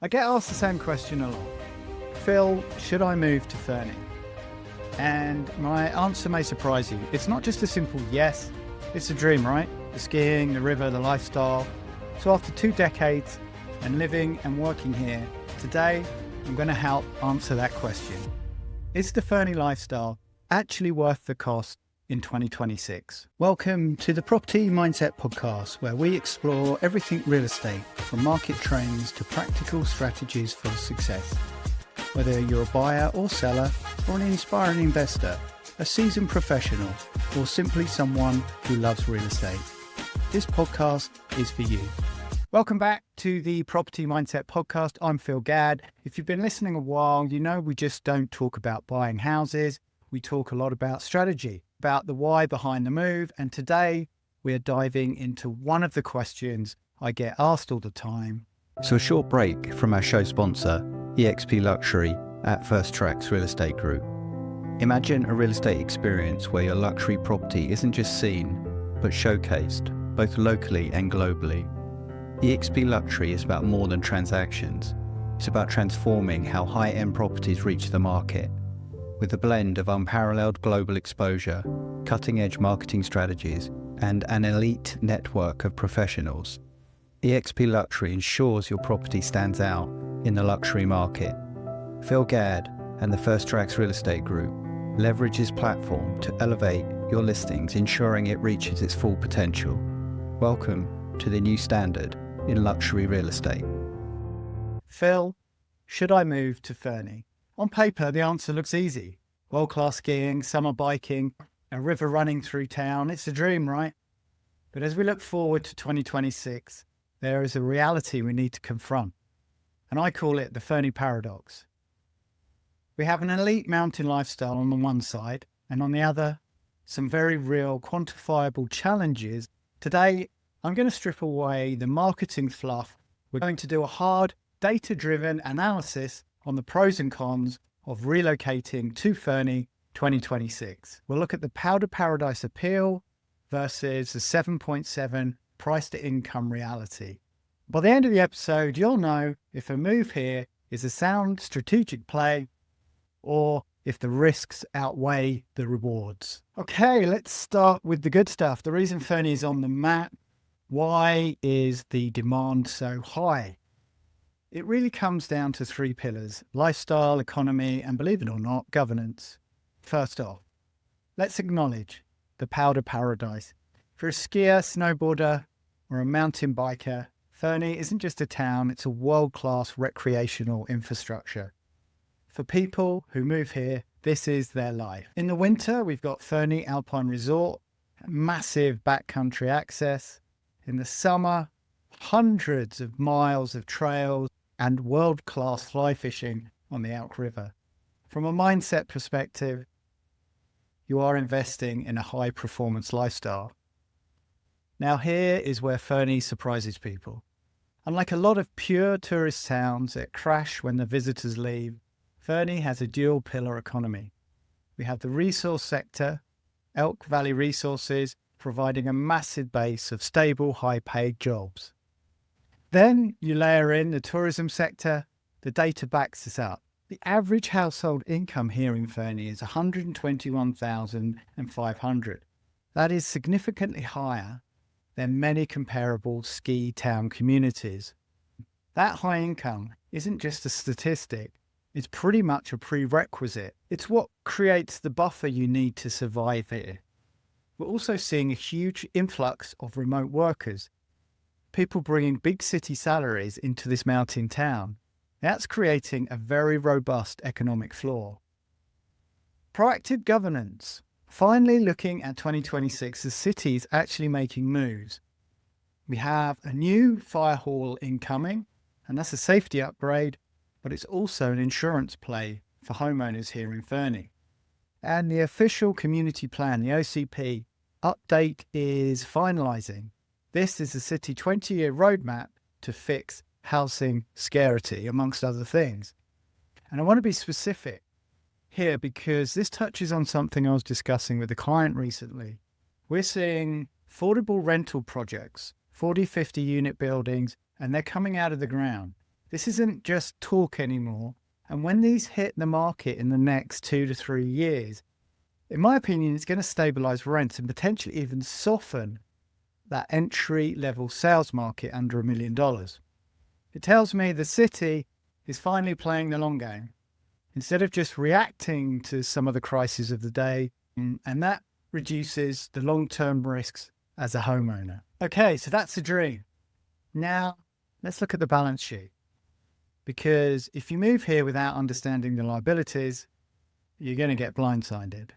I get asked the same question a lot. Phil, should I move to Fernie? And my answer may surprise you. It's not just a simple yes, it's a dream, right? The skiing, the river, the lifestyle. So after 2 decades and living and working here, today I'm going to help answer that question. Is the Fernie lifestyle actually worth the cost in 2026? Welcome to the Property Mindset Podcast, where we explore everything real estate, from market trends to practical strategies for success. Whether you're a buyer or seller, or an inspiring investor, a seasoned professional, or simply someone who loves real estate, this podcast is for you. Welcome back to the Property Mindset Podcast. I'm Phil Gadd. If you've been listening a while, you know we just don't talk about buying houses. We talk a lot about strategy, about the why behind the move. And today we are diving into one of the questions I get asked all the time. So a short break from our show sponsor, EXP Luxury at First Tracks Real Estate Group. Imagine a real estate experience where your luxury property isn't just seen, but showcased, both locally and globally. EXP Luxury is about more than transactions. It's about transforming how high-end properties reach the market. With a blend of unparalleled global exposure, cutting-edge marketing strategies, and an elite network of professionals, EXP Luxury ensures your property stands out in the luxury market. Phil Gadd and the First Tracks Real Estate Group leverage his platform to elevate your listings, ensuring it reaches its full potential. Welcome to the new standard in luxury real estate. Phil, should I move to Fernie? On paper, the answer looks easy. World-class skiing, summer biking, a river running through town. It's a dream, right? But as we look forward to 2026, there is a reality we need to confront. And I call it the Fernie Paradox. We have an elite mountain lifestyle on the one side, and on the other, some very real, quantifiable challenges. Today, I'm going to strip away the marketing fluff. We're going to do a hard, data-driven analysis on the pros and cons of relocating to Fernie 2026. We'll look at the powder paradise appeal versus the 7.7 price to income reality. By the end of the episode, you'll know if a move here is a sound strategic play or if the risks outweigh the rewards. Okay, let's start with the good stuff. The reason Fernie is on the map. Why is the demand so high? It really comes down to 3 pillars: lifestyle, economy, and believe it or not, governance. First off, let's acknowledge the powder paradise. If you're a skier, snowboarder, or a mountain biker, Fernie isn't just a town, it's a world-class recreational infrastructure. For people who move here, this is their life. In the winter, we've got Fernie Alpine Resort, massive backcountry access. In the summer, hundreds of miles of trails and world-class fly fishing on the Elk River. From a mindset perspective, you are investing in a high-performance lifestyle. Now here is where Fernie surprises people. Unlike a lot of pure tourist towns that crash when the visitors leave, Fernie has a dual-pillar economy. We have the resource sector, Elk Valley Resources, providing a massive base of stable, high-paid jobs. Then you layer in the tourism sector. The data backs this up. The average household income here in Fernie is $121,500. That is significantly higher than many comparable ski town communities. That high income isn't just a statistic, it's pretty much a prerequisite. It's what creates the buffer you need to survive here. We're also seeing a huge influx of remote workers, people bringing big city salaries into this mountain town. That's creating a very robust economic floor. Proactive governance. Finally looking at 2026, the city is actually making moves. We have a new fire hall incoming, and that's a safety upgrade, but it's also an insurance play for homeowners here in Fernie. And the official community plan, the OCP, update is finalising. This is a city 20-year roadmap to fix housing scarcity, amongst other things. And I want to be specific here because this touches on something I was discussing with a client recently. We're seeing affordable rental projects, 40, 50 unit buildings, and they're coming out of the ground. This isn't just talk anymore. And when these hit the market in the next 2 to 3 years, in my opinion, it's going to stabilize rents and potentially even soften that entry-level sales market under $1 million. It tells me the city is finally playing the long game instead of just reacting to some of the crises of the day, and that reduces the long-term risks as a homeowner. Okay, so that's the dream. Now, let's look at the balance sheet. Because if you move here without understanding the liabilities, you're going to get blindsided.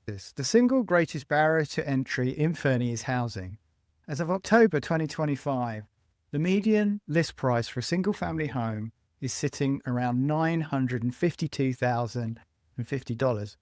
The single greatest barrier to entry in Fernie is housing. As of October 2025, the median list price for a single-family home is sitting around $952,050.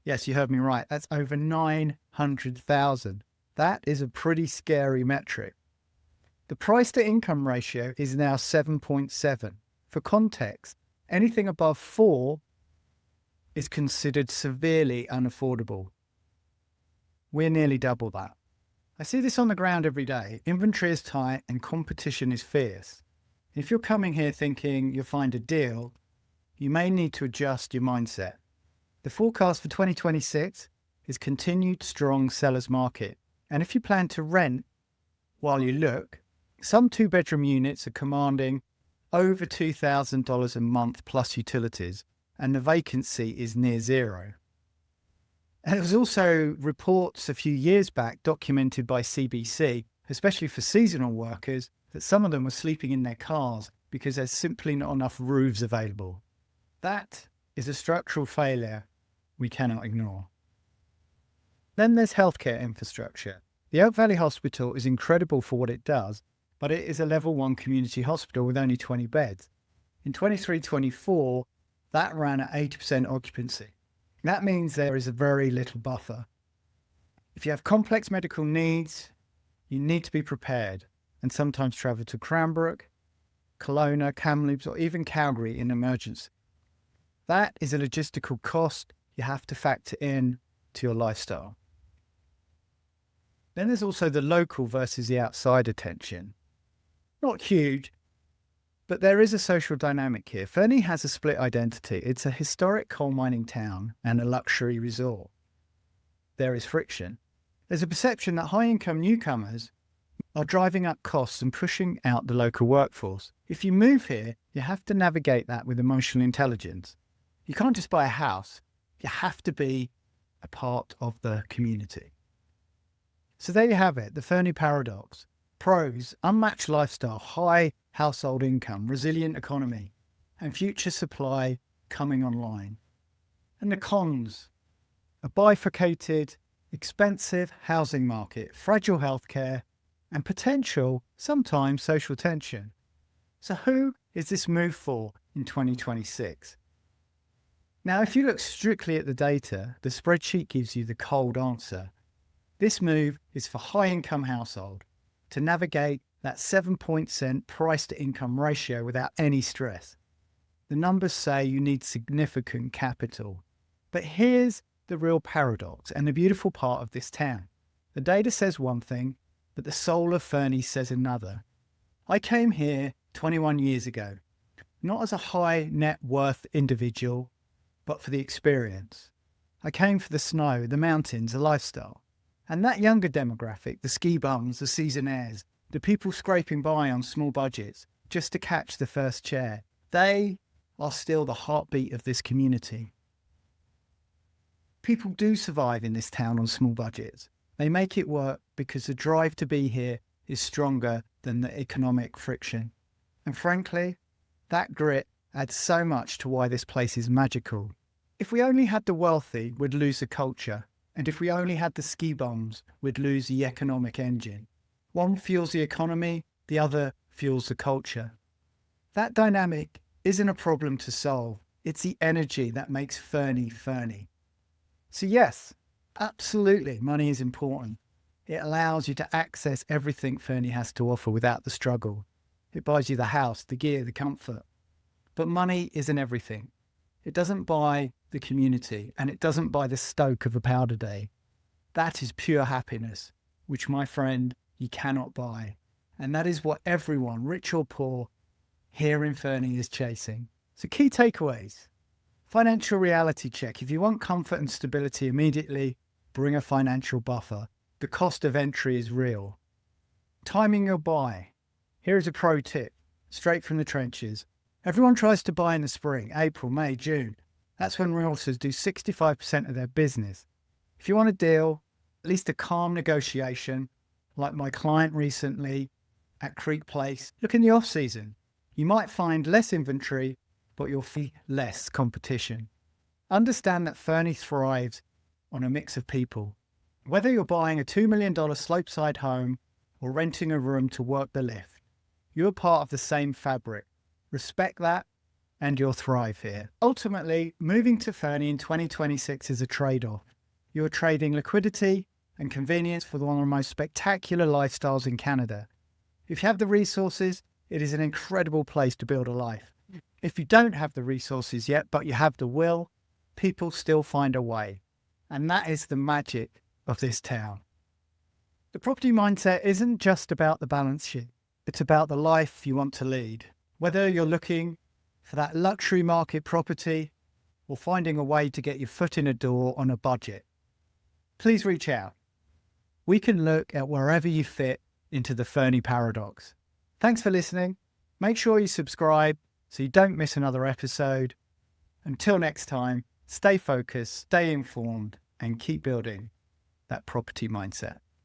Yes, you heard me right. That's over $900,000. That is a pretty scary metric. The price-to-income ratio is now 7.7. For context, anything above 4 is considered severely unaffordable. We're nearly double that. I see this on the ground every day. Inventory is tight and competition is fierce. If you're coming here thinking you'll find a deal, you may need to adjust your mindset. The forecast for 2026 is continued strong seller's market. And if you plan to rent while you look, some 2-bedroom units are commanding over $2,000 a month plus utilities, and the vacancy is near zero. And there was also reports a few years back documented by CBC, especially for seasonal workers, that some of them were sleeping in their cars because there's simply not enough roofs available. That is a structural failure we cannot ignore. Then there's healthcare infrastructure. The Oak Valley Hospital is incredible for what it does, but it is a level 1 community hospital with only 20 beds. In 23-24, that ran at 80% occupancy. That means there is a very little buffer. If you have complex medical needs, you need to be prepared and sometimes travel to Cranbrook, Kelowna, Kamloops, or even Calgary in emergency. That is a logistical cost you have to factor in to your lifestyle. Then there's also the local versus the outsider tension. Not huge, but there is a social dynamic here. Fernie has a split identity. It's a historic coal mining town and a luxury resort. There is friction. There's a perception that high-income newcomers are driving up costs and pushing out the local workforce. If you move here, you have to navigate that with emotional intelligence. You can't just buy a house. You have to be a part of the community. So there you have it, the Fernie Paradox. Pros: unmatched lifestyle, high household income, resilient economy, and future supply coming online. And the cons: a bifurcated, expensive housing market, fragile healthcare, and potential, sometimes, social tension. So who is this move for in 2026? Now, if you look strictly at the data, the spreadsheet gives you the cold answer. This move is for high-income household to navigate that 7% price-to-income ratio without any stress. The numbers say you need significant capital. But here's the real paradox and the beautiful part of this town. The data says one thing, but the soul of Fernie says another. I came here 21 years ago, not as a high net worth individual, but for the experience. I came for the snow, the mountains, the lifestyle. And that younger demographic, the ski bums, the seasonaires, the people scraping by on small budgets just to catch the first chair, they are still the heartbeat of this community. People do survive in this town on small budgets. They make it work because the drive to be here is stronger than the economic friction. And frankly, that grit adds so much to why this place is magical. If we only had the wealthy, we'd lose the culture. And if we only had the ski bums, we'd lose the economic engine. One fuels the economy, the other fuels the culture. That dynamic isn't a problem to solve. It's the energy that makes Fernie Fernie. So yes, absolutely, money is important. It allows you to access everything Fernie has to offer without the struggle. It buys you the house, the gear, the comfort. But money isn't everything. It doesn't buy the community, and it doesn't buy the stoke of a powder day. That is pure happiness, which, my friend, you cannot buy. And that is what everyone, rich or poor, here in Fernie is chasing. So key takeaways. Financial reality check. If you want comfort and stability immediately, bring a financial buffer. The cost of entry is real. Timing your buy. Here is a pro tip, straight from the trenches. Everyone tries to buy in the spring, April, May, June. That's when realtors do 65% of their business. If you want a deal, at least a calm negotiation, like my client recently at Creek Place, look in the off-season. You might find less inventory, but you'll see less competition. Understand that Fernie thrives on a mix of people. Whether you're buying a $2 million slopeside home or renting a room to work the lift, you are part of the same fabric. Respect that and you'll thrive here. Ultimately, moving to Fernie in 2026 is a trade-off. You are trading liquidity and convenience for one of the most spectacular lifestyles in Canada. If you have the resources, it is an incredible place to build a life. If you don't have the resources yet, but you have the will, people still find a way. And that is the magic of this town. The property mindset isn't just about the balance sheet. It's about the life you want to lead. Whether you're looking for that luxury market property or finding a way to get your foot in a door on a budget, please reach out. We can look at wherever you fit into the Fernie Paradox. Thanks for listening. Make sure you subscribe so you don't miss another episode. Until next time, stay focused, stay informed, and keep building that property mindset.